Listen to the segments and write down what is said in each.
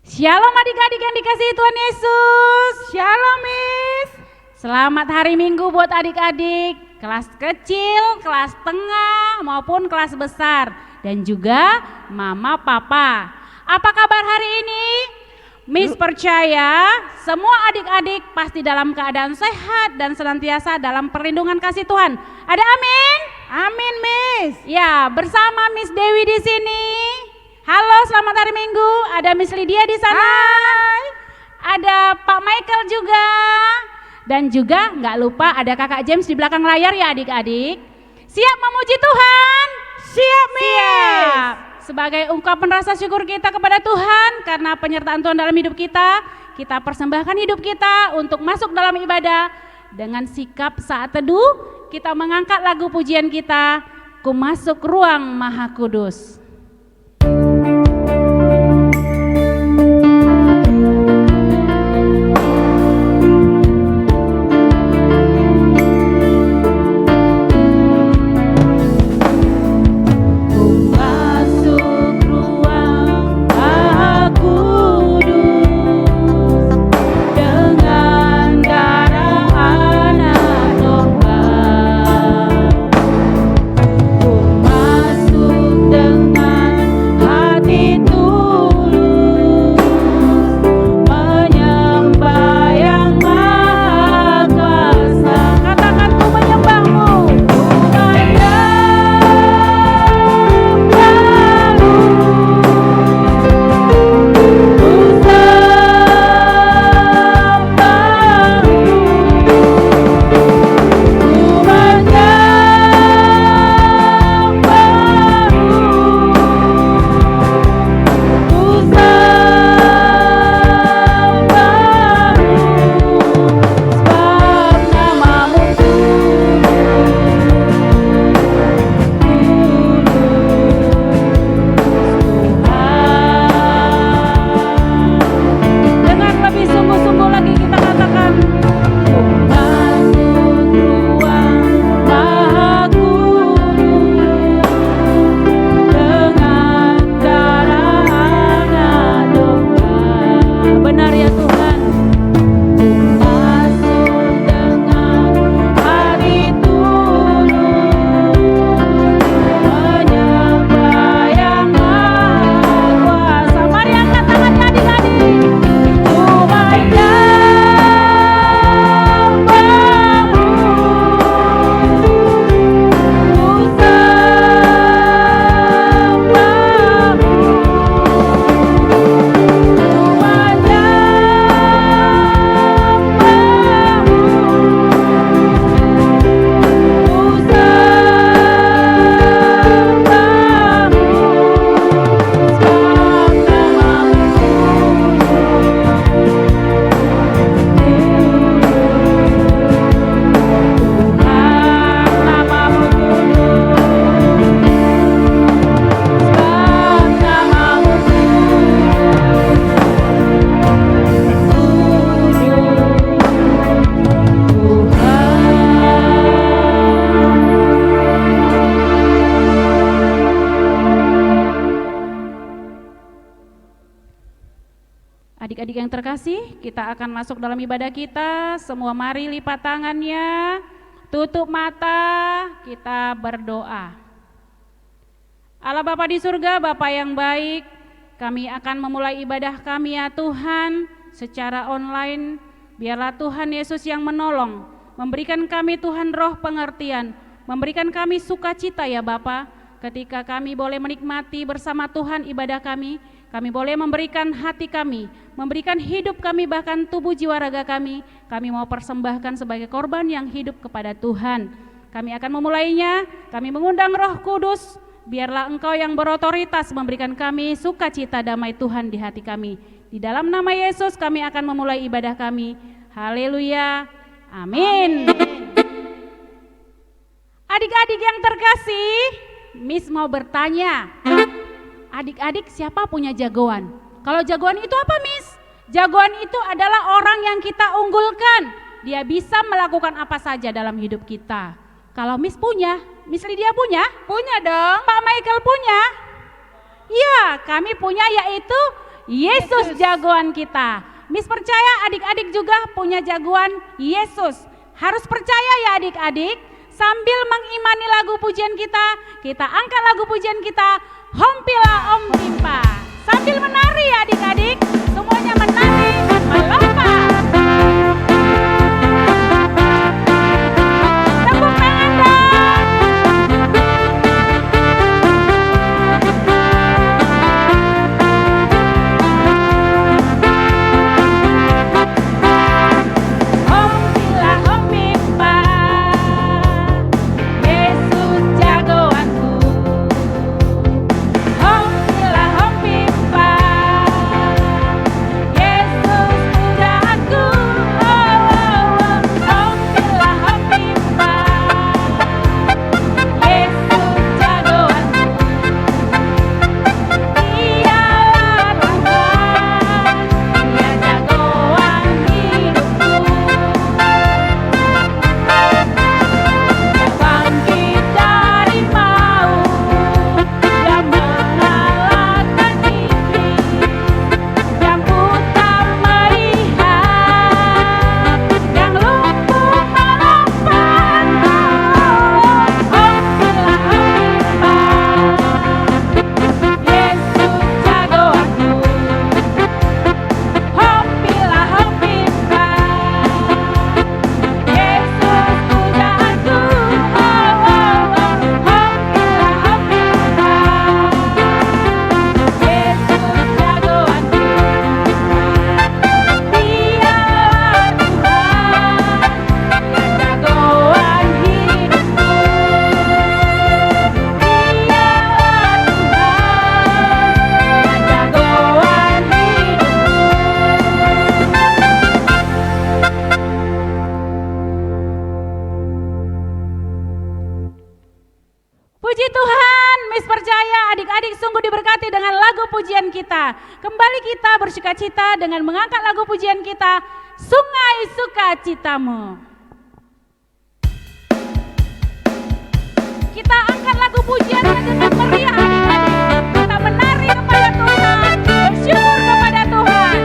Shalom adik-adik yang dikasihi Tuhan Yesus. Shalom Miss. Selamat hari Minggu buat adik-adik kelas kecil, kelas tengah maupun kelas besar dan juga mama papa. Apa kabar hari ini? Miss percaya semua adik-adik pasti dalam keadaan sehat dan senantiasa dalam perlindungan kasih Tuhan. Ada amin? Amin Miss. Ya, bersama Miss Dewi di sini. Halo, selamat hari Minggu. Ada Miss Lydia di sana. Hai. Ada Pak Michael juga. Dan juga nggak lupa ada Kakak James di belakang layar ya adik-adik. Siap memuji Tuhan? Siap Miss. Siap. Sebagai ungkapan rasa syukur kita kepada Tuhan karena penyertaan Tuhan dalam hidup kita persembahkan hidup kita untuk masuk dalam ibadah. Dengan sikap saat teduh, kita mengangkat lagu pujian kita, Ku Masuk Ruang Maha Kudus. Adik-adik yang terkasih, kita akan masuk dalam ibadah kita. Semua mari lipat tangannya, tutup mata, kita berdoa. Allah Bapa di surga, Bapa yang baik, kami akan memulai ibadah kami ya Tuhan secara online. Biarlah Tuhan Yesus yang menolong, memberikan kami Tuhan roh pengertian, memberikan kami sukacita ya Bapa. Ketika kami boleh menikmati bersama Tuhan ibadah kami boleh memberikan hati kami, memberikan hidup kami, bahkan tubuh jiwa raga kami mau persembahkan sebagai korban yang hidup kepada Tuhan. Kami akan memulainya, kami mengundang Roh Kudus, biarlah Engkau yang berotoritas memberikan kami sukacita damai Tuhan di hati kami. Di dalam nama Yesus kami akan memulai ibadah kami. Haleluya, amin. Adik-adik yang terkasih, Miss mau bertanya, adik-adik siapa punya jagoan? Kalau jagoan itu apa Miss? Jagoan itu adalah orang yang kita unggulkan. Dia bisa melakukan apa saja dalam hidup kita. Kalau Miss punya, Miss Lydia punya? Punya dong. Pak Michael punya? Ya, kami punya, yaitu Yesus jagoan kita. Miss percaya adik-adik juga punya jagoan Yesus. Harus percaya ya adik-adik. Sambil mengimani lagu pujian kita angkat lagu pujian kita, Hompilah Om Pimpa. Sambil menari ya adik-adik, semuanya menari, melompat. Tepuk tangan dong. Hompilah Om Pimpa, Yesus jagoanku. Hompilah Om Pimpa, Yesus pujaanku. Hompilah Om Pimpa, Yesus jagoanku. Dialah Tuhan, Dia jagoan hidupku. Dia bangkit dari maut, Dia mengalahkan iblis. Yang buta melihat, yang lumpuh melompat. Hompilah Om Pimpa, Yesus jagoanku. Hompilah Om Pimpa, Yesus pujaanku. Hompilah Om Pimpa, Yesus jagoanku. Dialah Tuhan, Dia jagoan hidupku. Dialah Tuhan, Dia jagoan hidupku. Puji Tuhan, Miss percaya adik-adik sungguh diberkati dengan lagu pujian kita. Kembali kita bersukacita dengan mengangkat lagu pujian kita, Sungai Sukacitamu. Kita angkat lagu pujiannya dengan meriah adik-adik. Kita menari kepada Tuhan, bersyukur kepada Tuhan.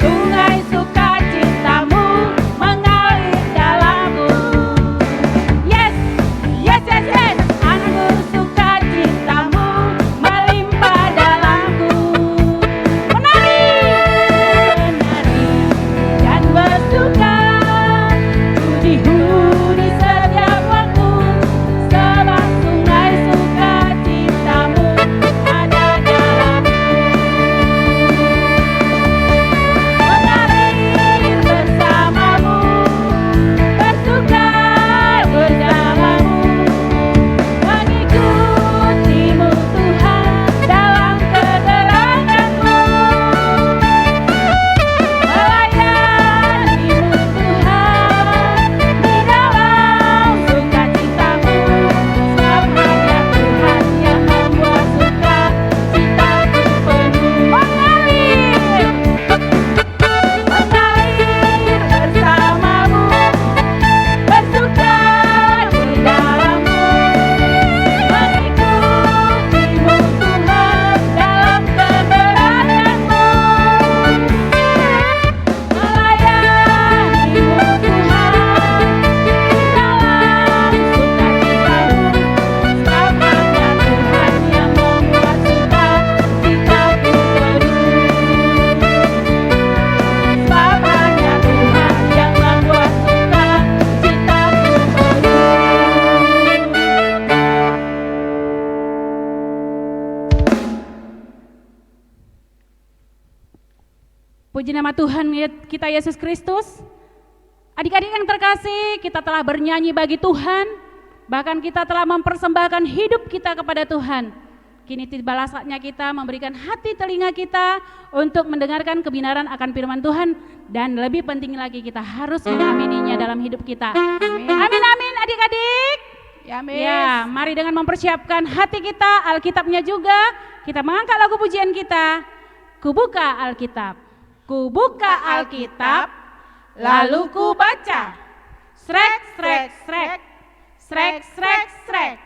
Sungai sukacitamu mengalir dalamku. Yes, yes, yes, yes. Anggur sukacitamu melimpah dalamku. Menari, menari dan bersuka. Di setiap waktu, sebab sungai sukacitamu ada dalamku. Mengalir bersamamu, bersuka bersamamu, mengikutimu Tuhan dalam keteranganmu, melayanimu Tuhan di dalam sukacitamu. Sebab hanya Tuhan yang membuat sukacitaku penuh. Mengalir bersamamu, bersuka di dalammu, mengikutimu Tuhan dalam kebenaranmu, melayanimu Tuhan di dalam sukacitamu. Sebab hanya Tuhan yang membuat sukacitaku penuh. Sebab hanya Tuhan yang membuat sukacitaku penuh. Puji nama Tuhan kita Yesus Kristus. Adik-adik yang terkasih, kita telah bernyanyi bagi Tuhan. Bahkan kita telah mempersembahkan hidup kita kepada Tuhan. Kini tiba saatnya kita memberikan hati telinga kita untuk mendengarkan kebenaran akan firman Tuhan. Dan lebih penting lagi kita harus mengamininya dalam hidup kita. Amin, amin adik-adik. Ya, Miss. Ya, mari dengan mempersiapkan hati kita, Alkitabnya juga. Kita mengangkat lagu pujian kita. Kubuka Alkitab. Kubuka Alkitab, lalu ku baca. Srek, srek, srek. Srek, srek, srek.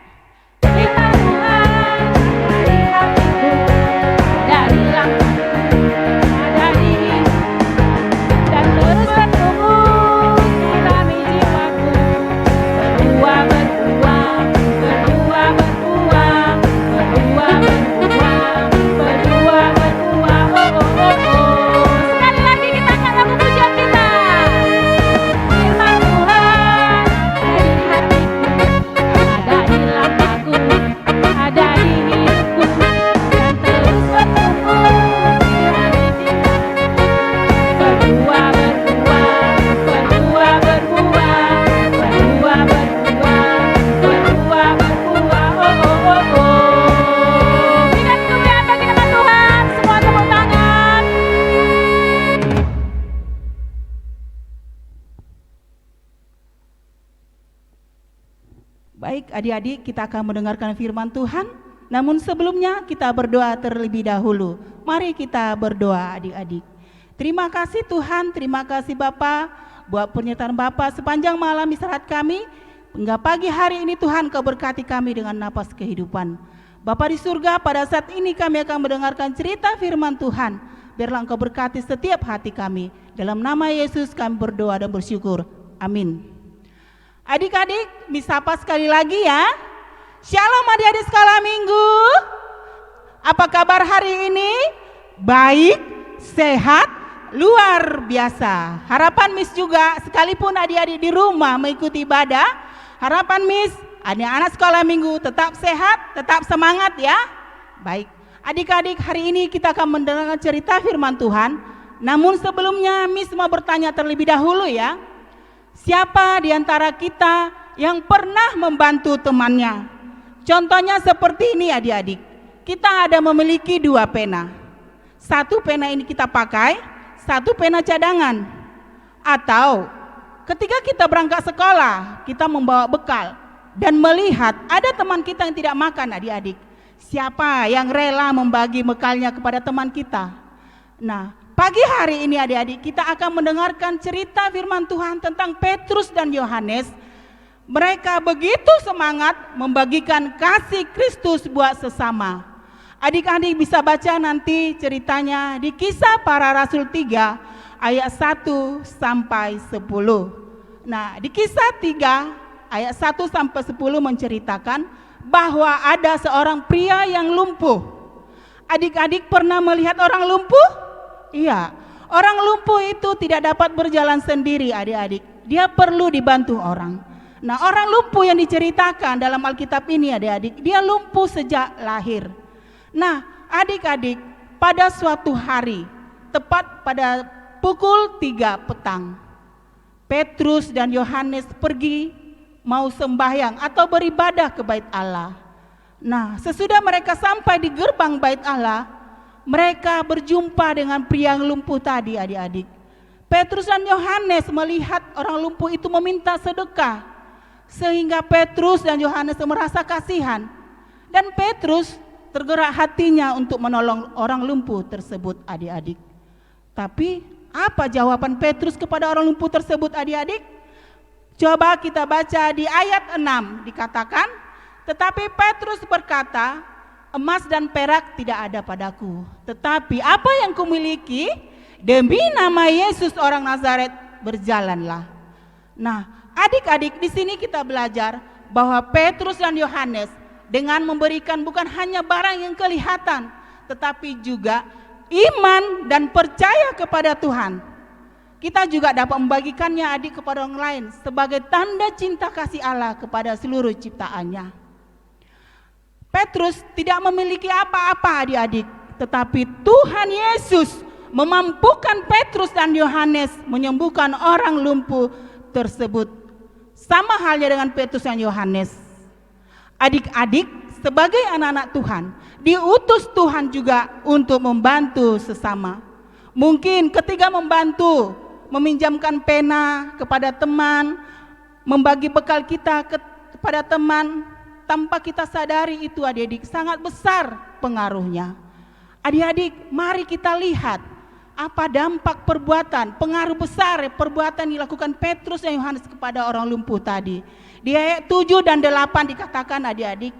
adik-adik kita akan mendengarkan firman Tuhan. Namun sebelumnya kita berdoa terlebih dahulu. Mari kita berdoa adik-adik. Terima kasih Tuhan, terima kasih Bapa buat penyertaan Bapa sepanjang malam istirahat kami. Hingga pagi hari ini Tuhan Kau berkati kami dengan napas kehidupan. Bapa di surga, pada saat ini kami akan mendengarkan cerita firman Tuhan. Biarlah Engkau berkati setiap hati kami. Dalam nama Yesus kami berdoa dan bersyukur. Amin. Adik-adik, misapa sekali lagi ya. Shalom adik-adik sekolah minggu. Apa kabar hari ini? Baik, sehat, luar biasa. Harapan Miss juga, sekalipun adik-adik di rumah mengikuti ibadah, harapan Miss, anak-anak sekolah minggu tetap sehat, tetap semangat ya. Baik, adik-adik hari ini kita akan mendengarkan cerita firman Tuhan. Namun sebelumnya Miss mau bertanya terlebih dahulu ya. Siapa di antara kita yang pernah membantu temannya? Contohnya seperti ini adik-adik. Kita ada memiliki 2 pena. Satu pena ini kita pakai, satu pena cadangan. Atau ketika kita berangkat sekolah, kita membawa bekal dan melihat ada teman kita yang tidak makan adik-adik. Siapa yang rela membagi bekalnya kepada teman kita? Nah, pagi hari ini adik-adik kita akan mendengarkan cerita firman Tuhan tentang Petrus dan Yohanes. Mereka begitu semangat membagikan kasih Kristus buat sesama. Adik-adik bisa baca nanti ceritanya di Kisah Para Rasul 3 ayat 1 sampai 10. Nah, di Kisah 3 ayat 1 sampai 10 menceritakan bahwa ada seorang pria yang lumpuh. Adik-adik pernah melihat orang lumpuh? Iya, orang lumpuh itu tidak dapat berjalan sendiri adik-adik. Dia perlu dibantu orang. Nah, orang lumpuh yang diceritakan dalam Alkitab ini adik-adik, dia lumpuh sejak lahir. Nah, adik-adik, pada suatu hari, tepat pada pukul 3 petang, Petrus dan Yohanes pergi mau sembahyang atau beribadah ke bait Allah. Nah, sesudah mereka sampai di gerbang bait Allah, mereka berjumpa dengan pria yang lumpuh tadi adik-adik. Petrus dan Yohanes melihat orang lumpuh itu meminta sedekah. Sehingga Petrus dan Yohanes merasa kasihan. Dan Petrus tergerak hatinya untuk menolong orang lumpuh tersebut adik-adik. Tapi apa jawaban Petrus kepada orang lumpuh tersebut adik-adik? Coba kita baca di ayat 6 dikatakan, tetapi Petrus berkata, emas dan perak tidak ada padaku, tetapi apa yang kumiliki, demi nama Yesus orang Nazaret berjalanlah. Nah, adik-adik, di sini kita belajar bahwa Petrus dan Yohanes dengan memberikan bukan hanya barang yang kelihatan, tetapi juga iman dan percaya kepada Tuhan. Kita juga dapat membagikannya adik kepada orang lain sebagai tanda cinta kasih Allah kepada seluruh ciptaannya. Petrus tidak memiliki apa-apa adik-adik, tetapi Tuhan Yesus memampukan Petrus dan Yohanes menyembuhkan orang lumpuh tersebut. Sama halnya dengan Petrus dan Yohanes. Adik-adik, sebagai anak-anak Tuhan, diutus Tuhan juga untuk membantu sesama. Mungkin ketika membantu, meminjamkan pena kepada teman, membagi bekal kita kepada teman, tanpa kita sadari itu adik-adik sangat besar pengaruhnya. Adik-adik, mari kita lihat apa dampak perbuatan, pengaruh besar perbuatan dilakukan Petrus dan Yohanes kepada orang lumpuh tadi. Di ayat 7 dan 8 dikatakan adik-adik,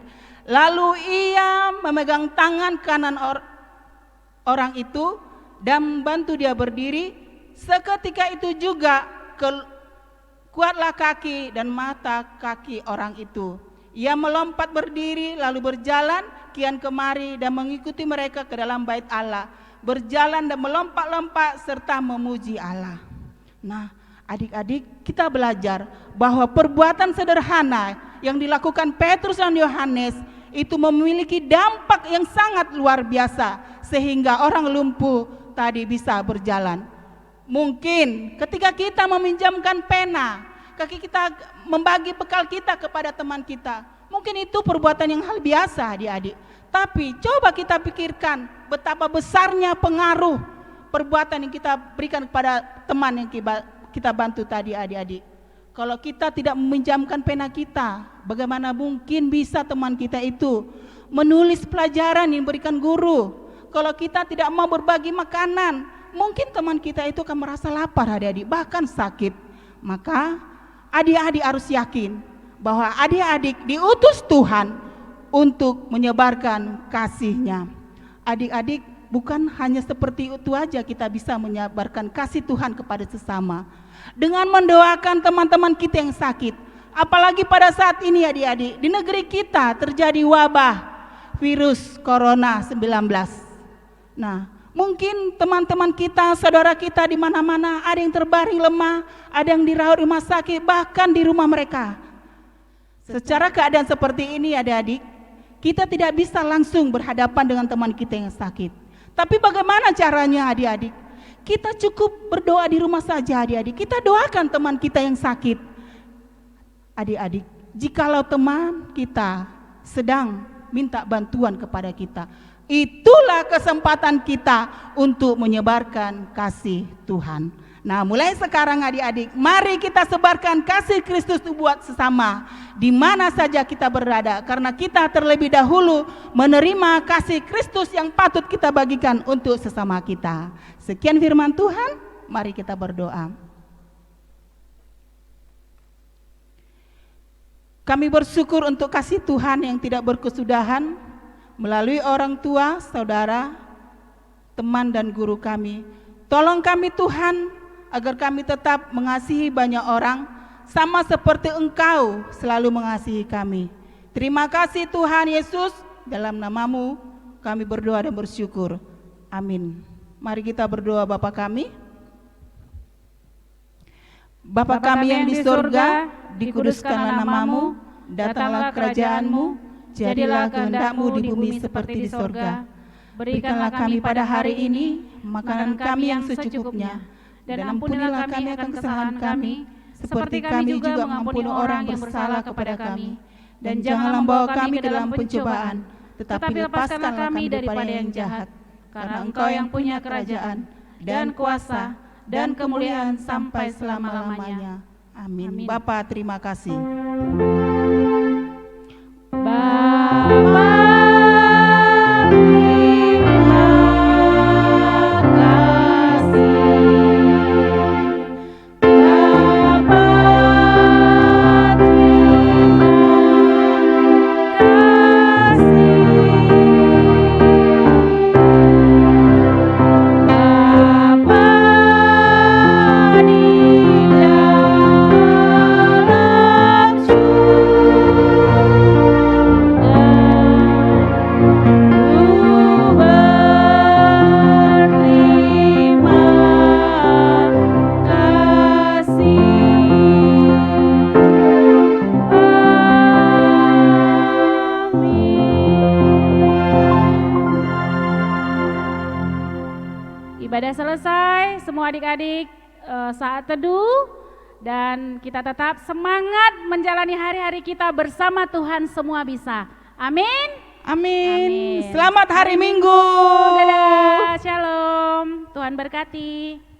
lalu ia memegang tangan kanan orang itu dan membantu dia berdiri. Seketika itu juga kuatlah kaki dan mata kaki orang itu. Ia melompat berdiri lalu berjalan kian kemari dan mengikuti mereka ke dalam bait Allah, berjalan dan melompat-lompat serta memuji Allah. Nah, adik-adik, kita belajar bahwa perbuatan sederhana yang dilakukan Petrus dan Yohanes itu memiliki dampak yang sangat luar biasa sehingga orang lumpuh tadi bisa berjalan. Mungkin ketika kita meminjamkan pena, kita membagi bekal kita kepada teman kita, mungkin itu perbuatan yang hal biasa adik-adik. Tapi coba kita pikirkan betapa besarnya pengaruh perbuatan yang kita berikan kepada teman yang kita bantu tadi adik-adik. Kalau kita tidak meminjamkan pena kita, bagaimana mungkin bisa teman kita itu menulis pelajaran yang diberikan guru? Kalau kita tidak mau berbagi makanan, mungkin teman kita itu akan merasa lapar adik-adik, bahkan sakit. Maka adik-adik harus yakin bahwa adik-adik diutus Tuhan untuk menyebarkan kasih-Nya. Adik-adik, bukan hanya seperti itu aja kita bisa menyebarkan kasih Tuhan kepada sesama. Dengan mendoakan teman-teman kita yang sakit. Apalagi pada saat ini adik-adik, di negeri kita terjadi wabah virus corona 19. Nah, mungkin teman-teman kita, saudara kita di mana-mana, ada yang terbaring lemah, ada yang dirawat rumah sakit, bahkan di rumah mereka. Secara keadaan seperti ini adik-adik, kita tidak bisa langsung berhadapan dengan teman kita yang sakit. Tapi bagaimana caranya adik-adik? Kita cukup berdoa di rumah saja adik-adik. Kita doakan teman kita yang sakit. Adik-adik, jikalau teman kita sedang minta bantuan kepada kita, itulah kesempatan kita untuk menyebarkan kasih Tuhan. Nah, mulai sekarang adik-adik, mari kita sebarkan kasih Kristus buat sesama di mana saja kita berada, karena kita terlebih dahulu menerima kasih Kristus yang patut kita bagikan untuk sesama kita. Sekian firman Tuhan, mari kita berdoa. Kami bersyukur untuk kasih Tuhan yang tidak berkesudahan melalui orang tua, saudara, teman dan guru kami. Tolong kami Tuhan, agar kami tetap mengasihi banyak orang, sama seperti Engkau selalu mengasihi kami. Terima kasih Tuhan Yesus, dalam nama-Mu kami berdoa dan bersyukur. Amin. Mari kita berdoa. Bapa kami. Bapa kami yang di surga, dikuduskanlah nama-Mu, datanglah kerajaan-Mu, jadilah kehendak-Mu di bumi seperti di surga. Berikanlah kami pada hari ini makanan kami yang secukupnya, dan ampunilah kami akan kesalahan kami, seperti kami juga mengampuni orang yang bersalah kepada kami. Dan janganlah membawa kami ke dalam pencobaan, tetapi lepaskanlah kami daripada yang jahat. Karena Engkau yang punya kerajaan, dan kuasa, dan kemuliaan sampai selama-lamanya. Amin. Bapa, terima kasih. Bapa, ibadah selesai, semua adik-adik saat teduh, dan kita tetap semangat menjalani hari-hari kita bersama Tuhan semua bisa. Amin. Amin. Selamat hari Minggu. Dadah, shalom. Tuhan berkati.